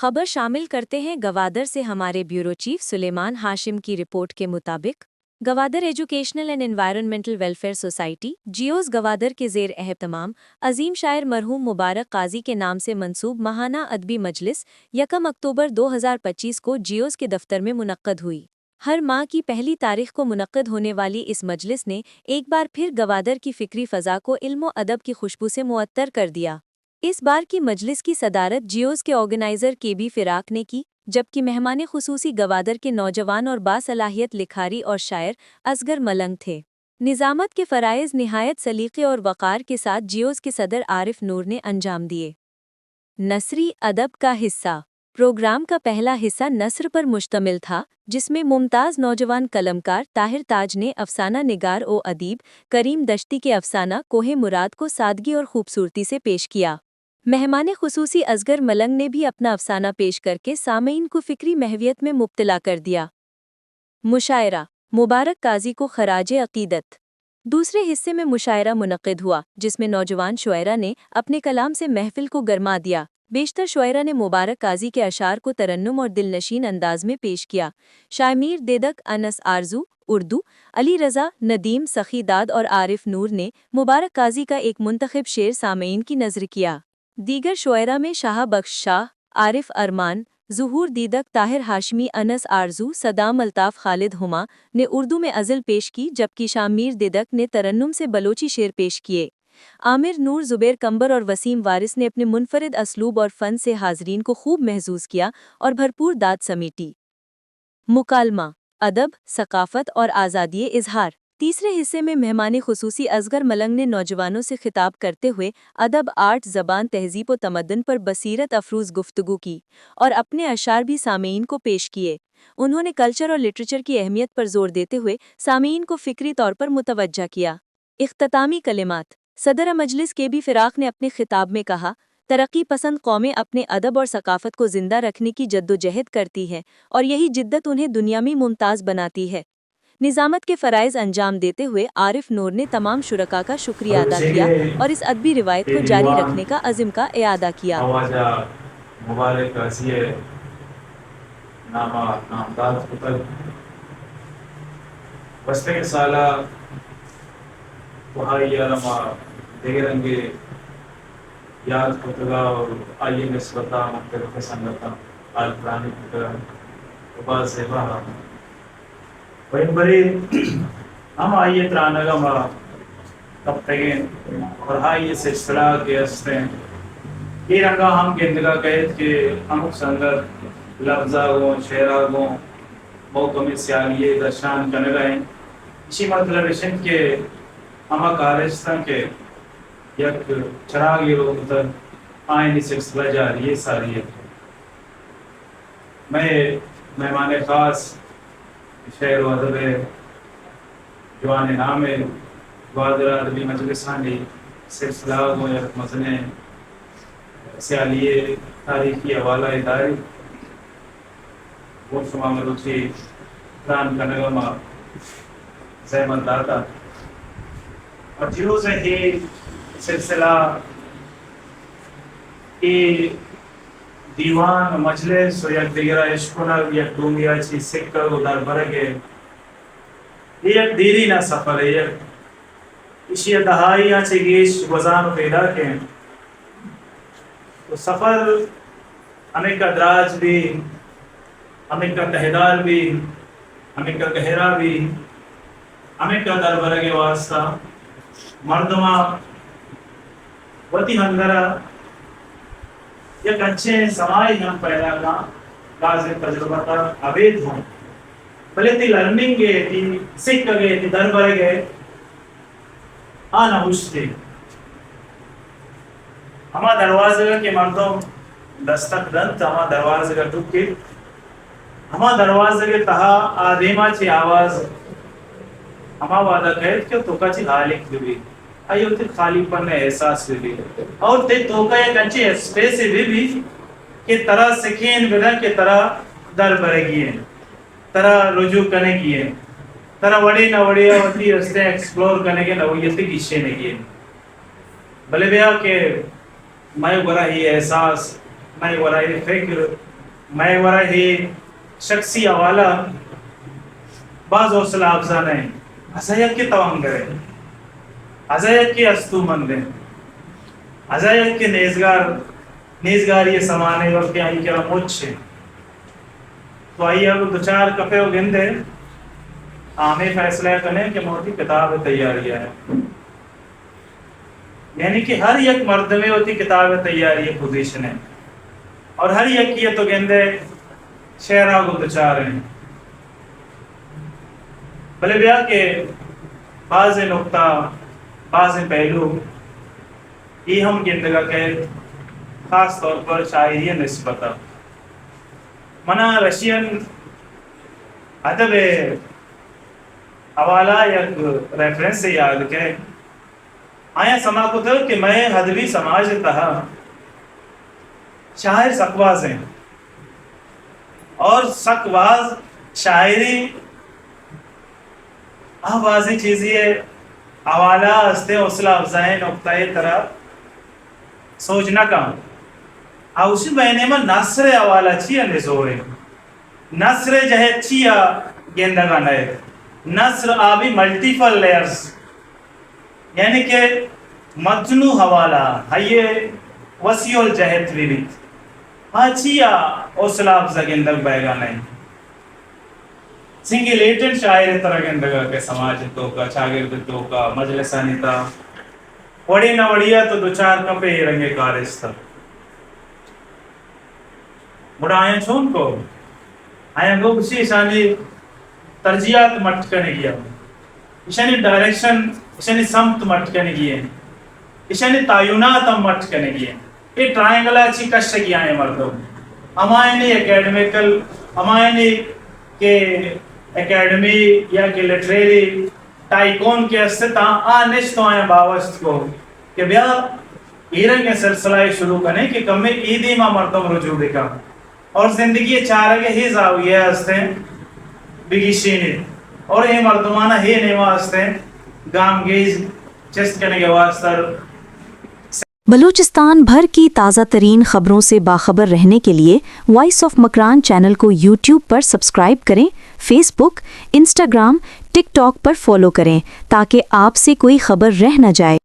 खबर शामिल करते हैं गवादर से हमारे ब्यूरो चीफ सुलेमान हाशिम की रिपोर्ट के मुताबिक Gwadar educational and environmental welfare society Zeus Gwadar के ज़ेर एहतमाम अजीम शायर मरहूम मुबारक काजी के नाम से मंसूब माहाना अदबी मजलिस 1 अक्टूबर 2025 को जियोस के दफ्तर में मुनक्कद हुई। हर माह की पहली तारीख को मुनक्कद होने वाली इस मजलिस ने एक बार फिर गवादर की फ़िक्री फ़ज़ा को इल्म व अदब की खुशबू से मुअत्तर कर दिया। इस बार की मजलिस की सदारत जियोस के ऑर्गेनाइज़र केबी फिराक ने की, जबकि मेहमान खुसूसी गवादर के नौजवान और बासलाहियत लिखारी और शायर असगर मलंग थे। निज़ामत के फ़राइज़ निहायत सलीक़े और वक़ार के साथ जियोस के सदर आरिफ नूर ने अंजाम दिए। नसरी अदब का हिस्सा। प्रोग्राम का पहला हिस्सा नस्र पर मुश्तमिल था, जिसमें मुमताज़ नौजवान कलमकार ताहिर ताज ने अफसाना निगार ओ अदीब करीम दश्ती के अफसाना कोहे मुराद को सादगी और खूबसूरती से पेश किया। मेहमान खुसूसी असगर मलंग ने भी अपना अफसाना पेश करके सामईन को फ़िक्री महवियत में मुब्तला कर दिया। मुशायरा मुबारक काजी को खराज अकीदत। दूसरे हिस्से में मुशायरा मुनक़िद हुआ, जिसमें नौजवान शुएरा ने अपने कलाम से महफिल को गरमा दिया। बेशतर शुएरा ने मुबारक काजी के अशार को तरन्नुम और दिलनशीन अंदाज में पेश किया। शायमीर देदक, अनस आरजू उर्दू, अली रज़ा, नदीम सखीदाद और आरिफ नूर ने मुबारक काजी का एक मुंतखब शेर सामईन की नज़र किया। दीगर शुएरा में शाह बख्श शाह, आरिफ अरमान, ज़ुहूर दीदक, ताहिर हाशमी, अनस आरजू, सदाम अल्ताफ़, खालिद हुमा ने उर्दू में अज़ल पेश की, जबकि शामीर दिदक ने तरन्नुम से बलोची शेर पेश किए। आमिर नूर, ज़ुबैर कंबर और वसीम वारिस ने अपने मुनफरिद असलूब और फ़न से हाज़रीन को खूब महजूज़ किया और भरपूर दाद समेटी। मुकालमा अदब, सकाफ़त और आज़ादी इज़हार। तीसरे हिस्से में मेहमान खुसूसी असगर मलंग ने नौजवानों से खिताब करते हुए अदब, आर्ट, ज़बान, तहज़ीब व तमद्दुन पर बसीरत अफरूज़ गुफ्तगू की और अपने अशार भी सामीन को पेश किए। उन्होंने कल्चर और लिटरेचर की अहमियत पर जोर देते हुए सामीन को फ़िक्री तौर पर मुतवज्जा किया। इख्तितामी कलिमात। सदर मजलिस केबी फिराक ने अपने खिताब में कहा, तरक्की पसंद कौमें अपने अदब और सकाफ़त को ज़िंदा रखने की जद्दोजहद करती हैं और यही जिद्दत उन्हें दुनिया में मुमताज़ बनाती है। निज़ामत के फ़राइज़ अंजाम देते हुए आरिफ नूर ने तमाम शुरका का शुक्रिया अदा किया और इस अदबी रिवायत को जारी रखने का अज़्म का इआदा किया। मुबारक काजी नामा नामदार पुत्र बस्ते के साला वहाइया रमा देगरंगे याद पुतला और आइए निस्बता मुख्तलिफ संगता आल पुरानी पुत्र उबाल सेवा वहीं बड़े हम आइए त्रानगा मा तब तक और आइए से सलाह के हस्ते ये रंगा हम गेंदगा कहत के अमुक संगत लफ्जा गो शेरा गो मौकमी सियालिए दर्शान कनगा हैं इसी मतलब इशन के हमा कारस्तान के यक चराग ये लोग उतर आयनी से सलाह जा रही है सारी है। मैं मेहमान ख़ास शेर व अदब जवान नाम गवादर अदबी मजलिसानी सिलसिला गो यक मज़ने सियालिए तारीखी हवाला इदारी वो शुमा मरुची प्राण कनगमा ज़हमत दाता और जिलो से ही सिलसिला की दीवान मजलिस या दिगरा इश्कुनर या दुनिया ची सिक्कर उधर बरगे ये एक देरी ना सफर है ये इसी दहाई या चिगीश वज़ान पैदा के तो सफ़र हमें का दराज भी हमें का तहदार भी हमें का गहरा भी हमें का दरबार के वास्ता मर्दमा वती हंगरा एक अच्छे समाज हम पैदा का लाज़िम तजुर्बा का अवेद हों भले ती लर्निंग के ती सीख गए ती दरबार गए आना हुस्ते हमा दरवाजे के मर्दों दस्तक दंत हमा दरवाजे का टुक्के हमा दरवाजे के तहा आदेमा ची आवाज हमा वादा कहत क्यों तो का ची हालिक भी आयो ते खाली पर ने एहसास भी और ते तो का एक अच्छे स्पेस भी के तरह सकीन बिना के तरह दर बरेगी है तरह रुजू करने की है तरह वड़ी ना वड़ी वती रस्ते एक्सप्लोर करने के नवयती किस्से नहीं है भले भैया के मैं बड़ा ही एहसास मैं बड़ा ही फिक्र میں ورا ہی شخصی حوالہ بعض حوصلہ افزا نہیں ازایت کی توان کرے ازایت کی استو مندے ازایت کے نیزگار یہ سمانے وقت آئی کرا موچے تو آئی اب دو چار کپے ہو گندے آمیں فیصلہ کرنے کہ موٹی کتاب تیاری ہے یعنی کہ ہر یک مرد میں ہوتی کتاب تیاری ہے پوزیشن ہے اور ہر یک کی تو گندے شہرہ کو دچار ہیں بلے بیا کہ بعض نقطہ بعض پہلو یہ ہم گندگا کہ خاص طور پر شاعری نسبتہ منا رشین ادب حوالہ یا ریفرنس سے یاد کہ آیا سما کو تھا کہ میں حدبی سماج تہا شاعر سکواز ہیں اور سکواز شاعری آوازی چیزی ہے حوالہ ہستے حوصلہ افزائیں نقطۂ طرح سوچنا کام اوشی بہنے میں نصر حوالہ چیا نزوئے نصر جہت چیا گندگان ہے نصر آبی ملٹیپل لیئرز یعنی کہ مجنو حوالہ ہے وسیع الجہت ویویت ہاں چیا حوصلہ افزا گندگ بیگان ہے سنگی لیٹن شاعر طرح گندگا کے سماج تو کا چاگرد تو کا مجلسانی تا وڑی نہ وڑیا تو دو چار کپے رنگے کارش تھا بڑا آیا چھون کو آیا گو کسی اشانی ترجیحات مٹ کرنے گیا اشانی ڈائریکشن اشانی سمت مٹ کرنے گئے اشانی تعینات ہم مٹ کرنے گئے یہ ٹرائنگل اچھی کشت کیا ہے مردوں ہمائنی اکیڈمیکل ہمائنی کے اکیڈمی یا کہ لٹریری ٹائکون کے استطاع آنش تو آئیں باوست کو کہ بیا ایرن کے سلسلہ شروع کرنے کہ کم میں ایدی ماں مردم رجوع دکھا اور زندگی چارہ کے ہی زاویہ ہستے ہیں بگیشینی اور یہ مردمانہ ہی نیوہ ہستے ہیں گام گیز چست کرنے کے واسطہ بلوچستان بھر کی تازہ ترین خبروں سے باخبر رہنے کے لیے وائس آف مکران چینل کو یوٹیوب پر سبسکرائب کریں، فیس بک، انسٹاگرام، ٹک ٹاک پر فالو کریں تاکہ آپ سے کوئی خبر رہ نہ جائے۔